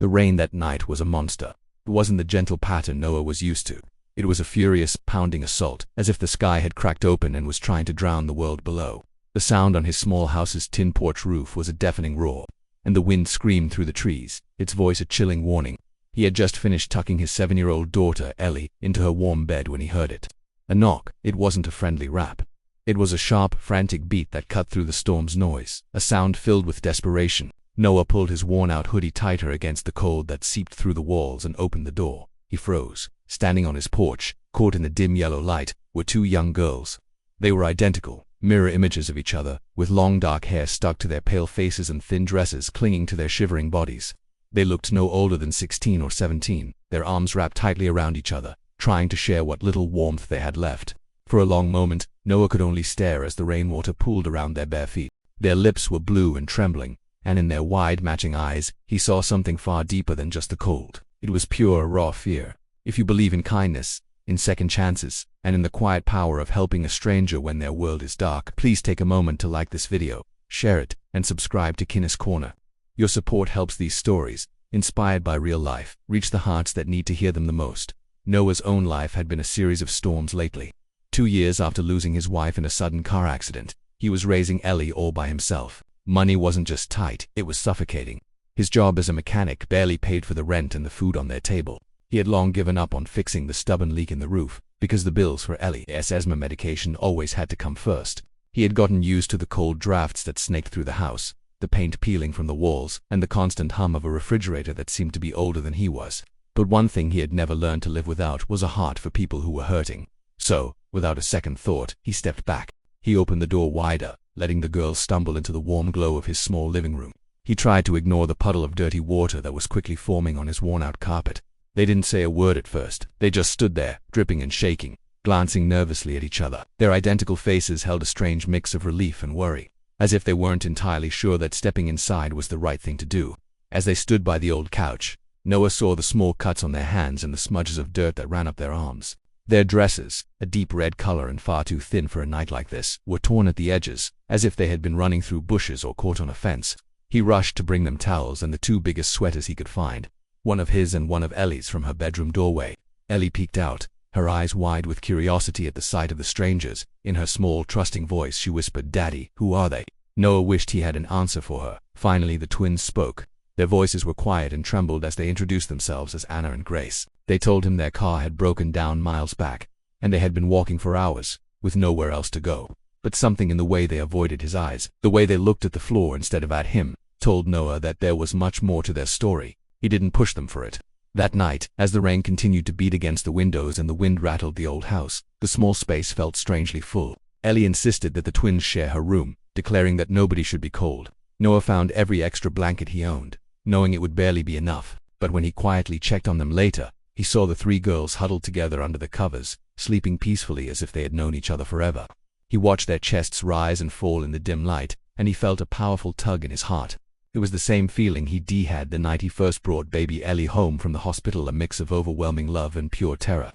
The rain that night was a monster. It wasn't the gentle patter Noah was used to. It was a furious, pounding assault, as if the sky had cracked open and was trying to drown the world below. The sound on his small house's tin porch roof was a deafening roar, and the wind screamed through the trees, its voice a chilling warning. He had just finished tucking his 7-year-old daughter, Ellie, into her warm bed when he heard it. A knock. It wasn't a friendly rap. It was a sharp, frantic beat that cut through the storm's noise, a sound filled with desperation. Noah pulled his worn-out hoodie tighter against the cold that seeped through the walls and opened the door. He froze. Standing on his porch, caught in the dim yellow light, were 2 young girls. They were identical, mirror images of each other, with long dark hair stuck to their pale faces and thin dresses clinging to their shivering bodies. They looked no older than 16 or 17, their arms wrapped tightly around each other, trying to share what little warmth they had left. For a long moment, Noah could only stare as the rainwater pooled around their bare feet. Their lips were blue and trembling, and in their wide, matching eyes, he saw something far deeper than just the cold. It was pure, raw fear. If you believe in kindness, in second chances, and in the quiet power of helping a stranger when their world is dark, please take a moment to like this video, share it, and subscribe to Kinnis Corner. Your support helps these stories, inspired by real life, reach the hearts that need to hear them the most. Noah's own life had been a series of storms lately. 2 years after losing his wife in a sudden car accident, he was raising Ellie all by himself. Money wasn't just tight, it was suffocating. His job as a mechanic barely paid for the rent and the food on their table. He had long given up on fixing the stubborn leak in the roof, because the bills for Ellie's asthma medication always had to come first. He had gotten used to the cold drafts that snaked through the house, the paint peeling from the walls, and the constant hum of a refrigerator that seemed to be older than he was. But one thing he had never learned to live without was a heart for people who were hurting. So, without a second thought, he stepped back. He opened the door wider, letting the girls stumble into the warm glow of his small living room. He tried to ignore the puddle of dirty water that was quickly forming on his worn-out carpet. They didn't say a word at first. They just stood there, dripping and shaking, glancing nervously at each other. Their identical faces held a strange mix of relief and worry, as if they weren't entirely sure that stepping inside was the right thing to do. As they stood by the old couch, Noah saw the small cuts on their hands and the smudges of dirt that ran up their arms. Their dresses, a deep red color and far too thin for a night like this, were torn at the edges, as if they had been running through bushes or caught on a fence. He rushed to bring them towels and the 2 biggest sweaters he could find, one of his and one of Ellie's, from her bedroom doorway. Ellie peeked out, her eyes wide with curiosity at the sight of the strangers. In her small, trusting voice she whispered, "Daddy, who are they?" Noah wished he had an answer for her. Finally the twins spoke. Their voices were quiet and trembled as they introduced themselves as Anna and Grace. They told him their car had broken down miles back, and they had been walking for hours, with nowhere else to go. But something in the way they avoided his eyes, the way they looked at the floor instead of at him, told Noah that there was much more to their story. He didn't push them for it. That night, as the rain continued to beat against the windows and the wind rattled the old house, the small space felt strangely full. Ellie insisted that the twins share her room, declaring that nobody should be cold. Noah found every extra blanket he owned, knowing it would barely be enough. But when he quietly checked on them later, he saw the 3 girls huddled together under the covers, sleeping peacefully as if they had known each other forever. He watched their chests rise and fall in the dim light, and he felt a powerful tug in his heart. It was the same feeling he had the night he first brought baby Ellie home from the hospital, a mix of overwhelming love and pure terror.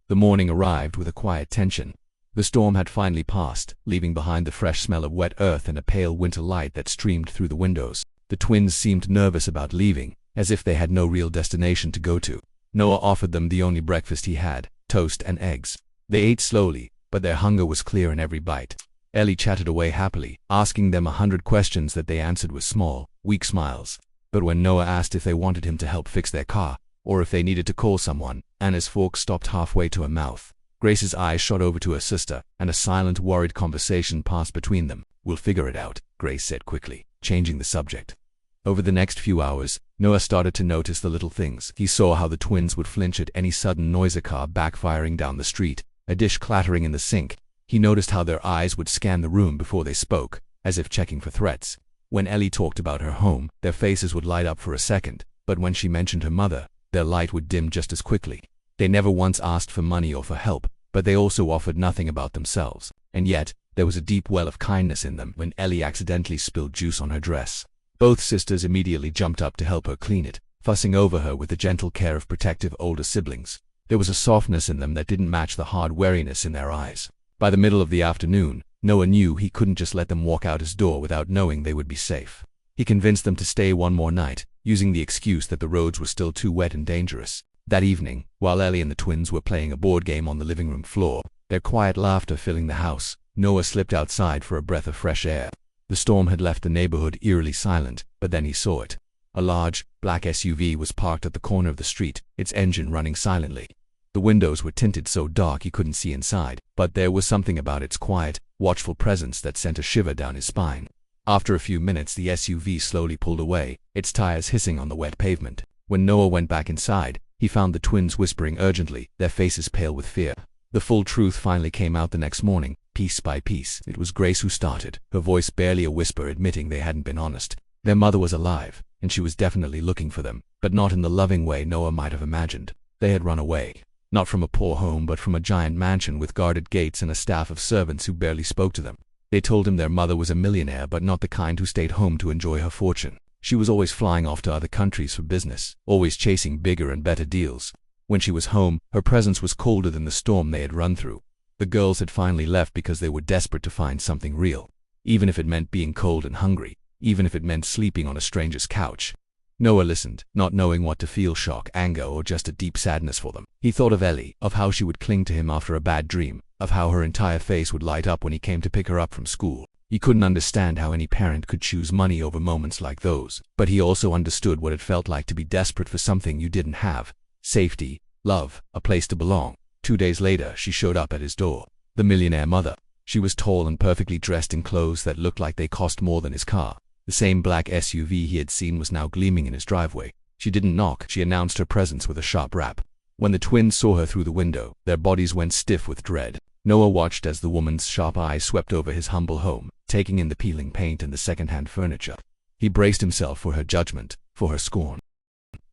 The morning arrived with a quiet tension. The storm had finally passed, leaving behind the fresh smell of wet earth and a pale winter light that streamed through the windows. The twins seemed nervous about leaving, as if they had no real destination to go to. Noah offered them the only breakfast he had, toast and eggs. They ate slowly, but their hunger was clear in every bite. Ellie chatted away happily, asking them 100 questions that they answered with small, weak smiles. But when Noah asked if they wanted him to help fix their car, or if they needed to call someone, Anna's fork stopped halfway to her mouth. Grace's eyes shot over to her sister, and a silent, worried conversation passed between them. "We'll figure it out," Grace said quickly, changing the subject. Over the next few hours, Noah started to notice the little things. He saw how the twins would flinch at any sudden noise, a car backfiring down the street, a dish clattering in the sink. He noticed how their eyes would scan the room before they spoke, as if checking for threats. When Ellie talked about her home, their faces would light up for a second, but when she mentioned her mother, their light would dim just as quickly. They never once asked for money or for help, but they also offered nothing about themselves. And yet, there was a deep well of kindness in them. When Ellie accidentally spilled juice on her dress, both sisters immediately jumped up to help her clean it, fussing over her with the gentle care of protective older siblings. There was a softness in them that didn't match the hard wariness in their eyes. By the middle of the afternoon, Noah knew he couldn't just let them walk out his door without knowing they would be safe. He convinced them to stay one more night, using the excuse that the roads were still too wet and dangerous. That evening, while Ellie and the twins were playing a board game on the living room floor, their quiet laughter filling the house, Noah slipped outside for a breath of fresh air. The storm had left the neighborhood eerily silent, but then he saw it. A large, black SUV was parked at the corner of the street, its engine running silently. The windows were tinted so dark he couldn't see inside, but there was something about its quiet, watchful presence that sent a shiver down his spine. After a few minutes, the SUV slowly pulled away, its tires hissing on the wet pavement. When Noah went back inside, he found the twins whispering urgently, their faces pale with fear. The full truth finally came out the next morning, piece by piece. It was Grace who started, her voice barely a whisper, admitting they hadn't been honest. Their mother was alive, and she was definitely looking for them, but not in the loving way Noah might have imagined. They had run away. Not from a poor home, but from a giant mansion with guarded gates and a staff of servants who barely spoke to them. They told him their mother was a millionaire, but not the kind who stayed home to enjoy her fortune. She was always flying off to other countries for business, always chasing bigger and better deals. When she was home, her presence was colder than the storm they had run through. The girls had finally left because they were desperate to find something real, even if it meant being cold and hungry, even if it meant sleeping on a stranger's couch. Noah listened, not knowing what to feel: shock, anger, or just a deep sadness for them. He thought of Ellie, of how she would cling to him after a bad dream, of how her entire face would light up when he came to pick her up from school. He couldn't understand how any parent could choose money over moments like those, but he also understood what it felt like to be desperate for something you didn't have: safety, love, a place to belong. 2 days later, she showed up at his door. The millionaire mother. She was tall and perfectly dressed in clothes that looked like they cost more than his car. The same black SUV he had seen was now gleaming in his driveway. She didn't knock, she announced her presence with a sharp rap. When the twins saw her through the window, their bodies went stiff with dread. Noah watched as the woman's sharp eyes swept over his humble home, taking in the peeling paint and the second-hand furniture. He braced himself for her judgment, for her scorn.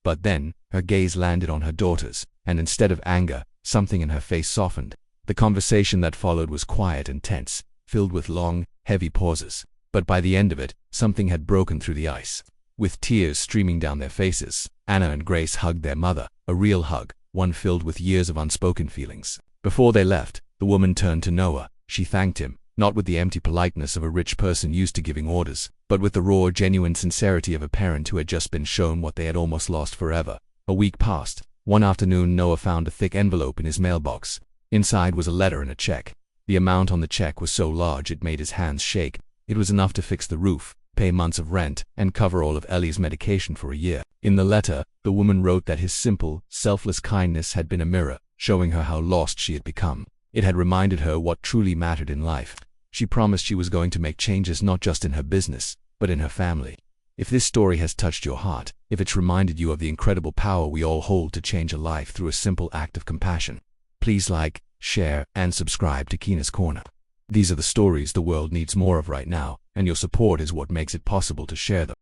But then, her gaze landed on her daughters, and instead of anger, something in her face softened. The conversation that followed was quiet and tense, filled with long, heavy pauses. But by the end of it, something had broken through the ice. With tears streaming down their faces, Anna and Grace hugged their mother, a real hug, one filled with years of unspoken feelings. Before they left, the woman turned to Noah. She thanked him, not with the empty politeness of a rich person used to giving orders, but with the raw, genuine sincerity of a parent who had just been shown what they had almost lost forever. A week passed. One afternoon, Noah found a thick envelope in his mailbox. Inside was a letter and a check. The amount on the check was so large it made his hands shake. It was enough to fix the roof, pay months of rent, and cover all of Ellie's medication for a year. In the letter, the woman wrote that his simple, selfless kindness had been a mirror, showing her how lost she had become. It had reminded her what truly mattered in life. She promised she was going to make changes not just in her business, but in her family. If this story has touched your heart, if it's reminded you of the incredible power we all hold to change a life through a simple act of compassion, please like, share, and subscribe to Keena's Corner. These are the stories the world needs more of right now, and your support is what makes it possible to share them.